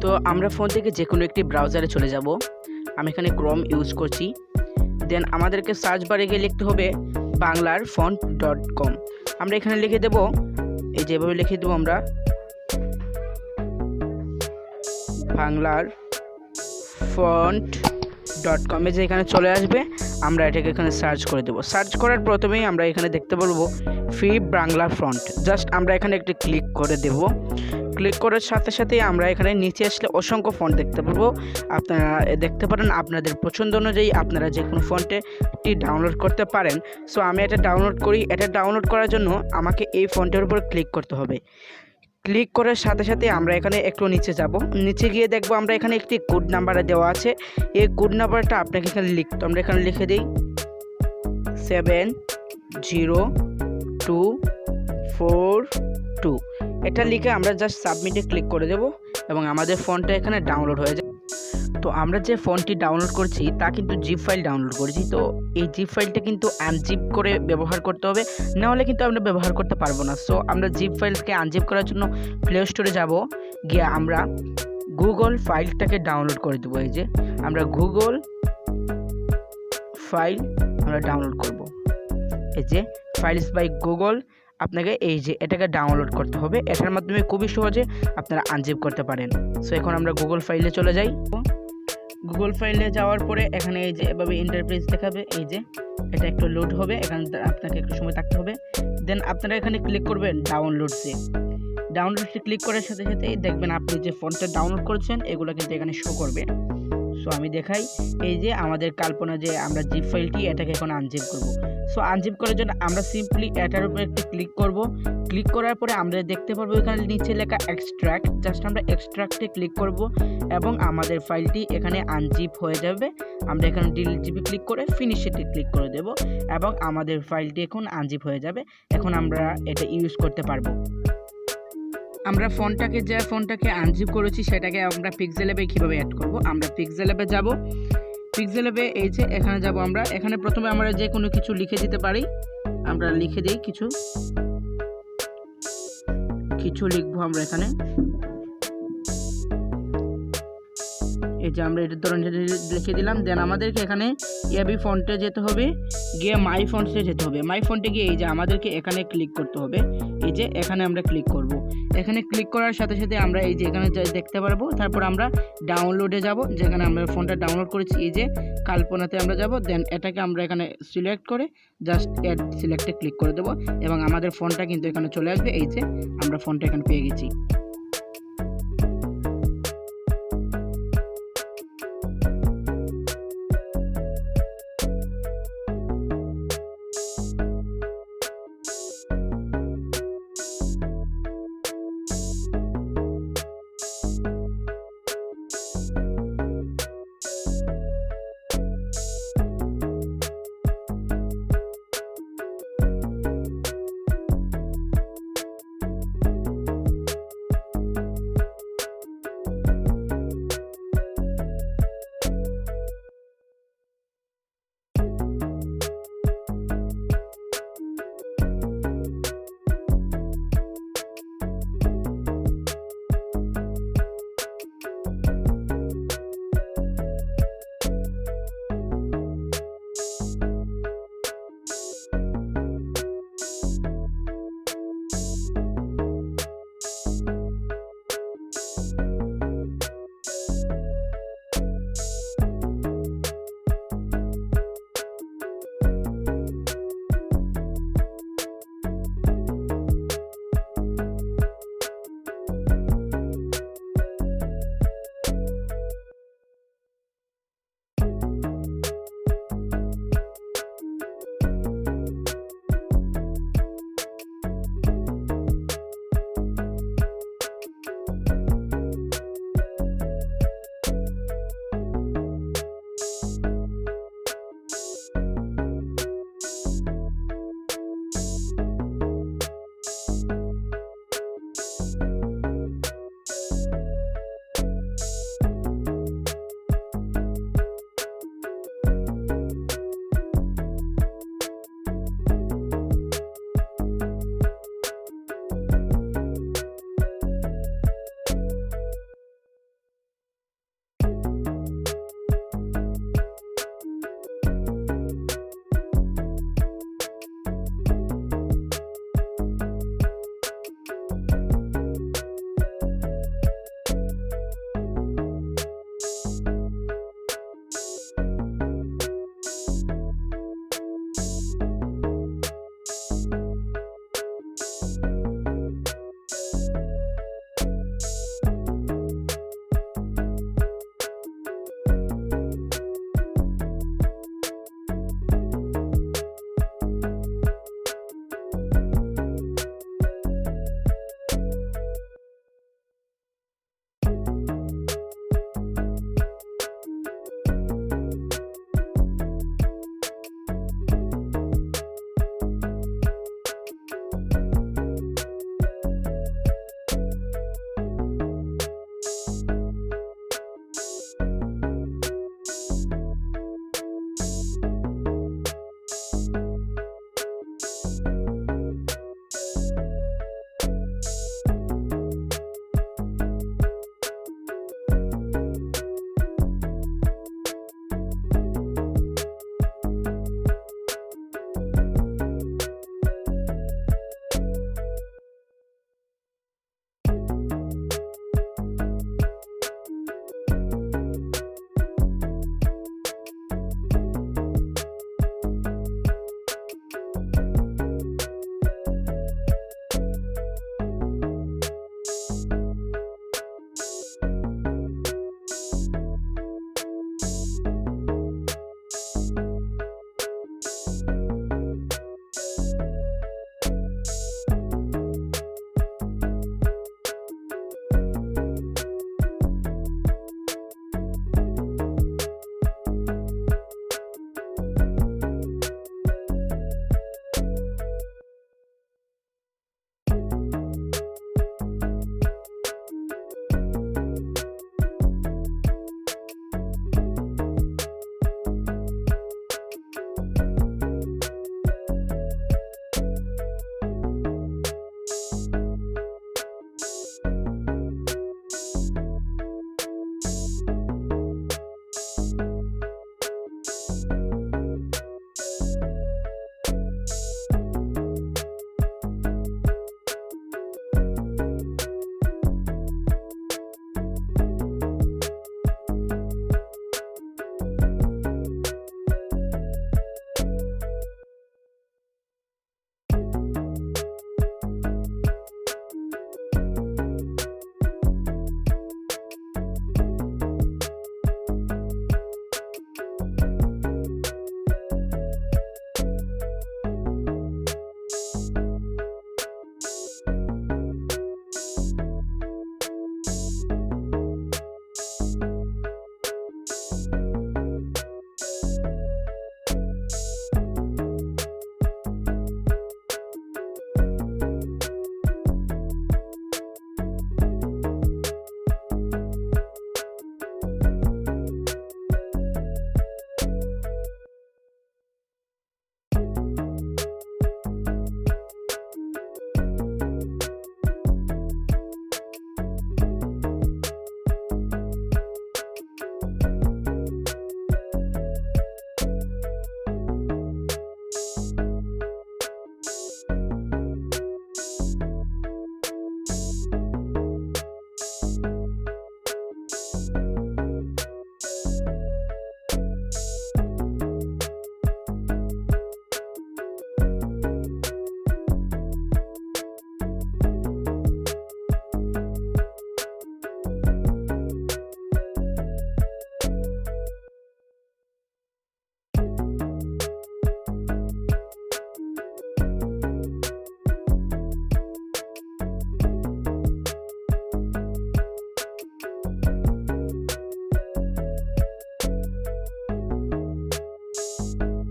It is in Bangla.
তো আমরা ফোন থেকে যে কোনো একটি ব্রাউজারে চলে যাব। আমি এখানে ক্রোম ইউজ করছি। দেন আমাদেরকে সার্চ বারে গিয়ে লিখতে হবে বাংলার ফন্ট.com। আমরা এখানে লিখে দেব, এই যেভাবে লিখে দেবো আমরা বাংলার ফন্ট.com, যে এখানে চলে আসবে। আমরা এটাকে এখানে সার্চ করে দেবো। সার্চ করার প্রথমেই আমরা এখানে দেখতে পারবো ফ্রি বাংলা ফন্ট। জাস্ট আমরা এখানে একটি ক্লিক করে দেব। ক্লিক করার সাথে সাথেই আমরা এখানে নিচে আসলে অসংখ্য ফন্ট দেখতে পারবো। আপনারা দেখতে পারেন আপনাদের পছন্দ অনুযায়ী আপনারা যে কোনো ফন্টটি ডাউনলোড করতে পারেন। সো আমি এটা ডাউনলোড করি। এটা ডাউনলোড করার জন্য আমাকে এই ফন্টের উপর ক্লিক করতে হবে। ক্লিক করার সাথে সাথে আমরা এখানে একটু নিচে যাব। নিচে গিয়ে দেখবো আমরা এখানে একটি কোড নাম্বার দেওয়া আছে। এই কোড নাম্বারটা আপনাকে এখানে লিখতে, আমরা এখানে লিখে দিই 70242। এটা লিখে আমরা জাস্ট সাবমিটে ক্লিক করে দেব এবং আমাদের ফোনটা এখানে ডাউনলোড হয়ে যায়। তো আমরা যে ফোনটি ডাউনলোড করছি তা কিন্তু জিপ ফাইল ডাউনলোড করেছি। তো এই জিপ ফাইলটা কিন্তু আনজিপ করে ব্যবহার করতে হবে, নাহলে কিন্তু আমরা ব্যবহার করতে পারবো না। সো আমরা জিপ ফাইলকে আনজিপ করার জন্য প্লে স্টোরে যাব, গিয়ে আমরা গুগল ফাইলটাকে ডাউনলোড করে দেবো। এই যে আমরা গুগল ফাইল আমরা ডাউনলোড করব। এই যে ফাইলস বাই গুগল, আপনাকে এই যে এটাকে ডাউনলোড করতে হবে। এটার মাধ্যমে খুবই সহজে আপনারা আনজিপ করতে পারেন। সো এখন আমরা গুগল ফাইলে চলে যাই। গুগল ফাইলে যাওয়ার পরে এখানে এই যে এভাবে ইন্টারফেস দেখাবে। এই যে এটা একটু লোড হবে, এখানে আপনাকে একটু সময় থাকতে হবে। দেন আপনারা এখানে ক্লিক করবেন ডাউনলোডসে। ডাউনলোডসে ক্লিক করার সাথে সাথেই দেখবেন আপনি যে ফন্টটা ডাউনলোড করেছেন এগুলো কিন্তু এখানে শো করবে। সো আমি দেখাই, এই যে আমাদের কল্পনা যে আমরা জিপ ফাইলটি এটাকে এখন আনজিপ করব। সো আনজিপ করার জন্য আমরা সিম্পলি এটার উপরে একটু ক্লিক করব। ক্লিক করার পরে আমরা দেখতে পারবো এখানে নিচে লেখা এক্সট্রাক্ট। জাস্ট আমরা এক্সট্রাক্টে ক্লিক করব এবং আমাদের ফাইলটি এখানে আনজিপ হয়ে যাবে। আমরা এখানে ডিলিট জিপে ক্লিক করে ফিনিশিতে ক্লিক করে দেব এবং আমাদের ফাইলটি এখন আনজিপ হয়ে যাবে। এখন আমরা এটা ইউজ করতে পারবো। আমরা ফোনটাকে আনজিপ করেছি সেটাকে আমরা পিক্সেলেবে কীভাবে অ্যাড করব, আমরা পিক্সেলেবে যাব। পিক্সেলেবে এই যে এখানে যাব আমরা। এখানে প্রথমে আমরা যে কোনো কিছু লিখে দিতে পারি। আমরা লিখে দিই কিছু লিখবো আমরা এখানে। এই যে আমরা এটা ধরুন লিখে দিলাম। দেন আমাদেরকে এখানে এবি ফন্টে যেতে হবে, গিয়ে মাই ফন্টসে যেতে হবে। মাই ফন্টে গিয়ে এই যে আমাদেরকে এখানে ক্লিক করতে হবে। এই যে এখানে আমরা ক্লিক করব। এখানে ক্লিক করার সাথে সাথে আমরা এই যে এখানে দেখতে পারবো। তারপর আমরা ডাউনলোডে যাব, যেখানে আমরা ফোনটা ডাউনলোড করেছি। এই যে কল্পনাতে আমরা যাব। দেন এটাকে আমরা এখানে সিলেক্ট করে জাস্ট অ্যাড সিলেক্টে ক্লিক করে দেবো এবং আমাদের ফোনটা কিন্তু এখানে চলে আসবে। এই যে আমরা ফোনটা এখানে পেয়ে গেছি।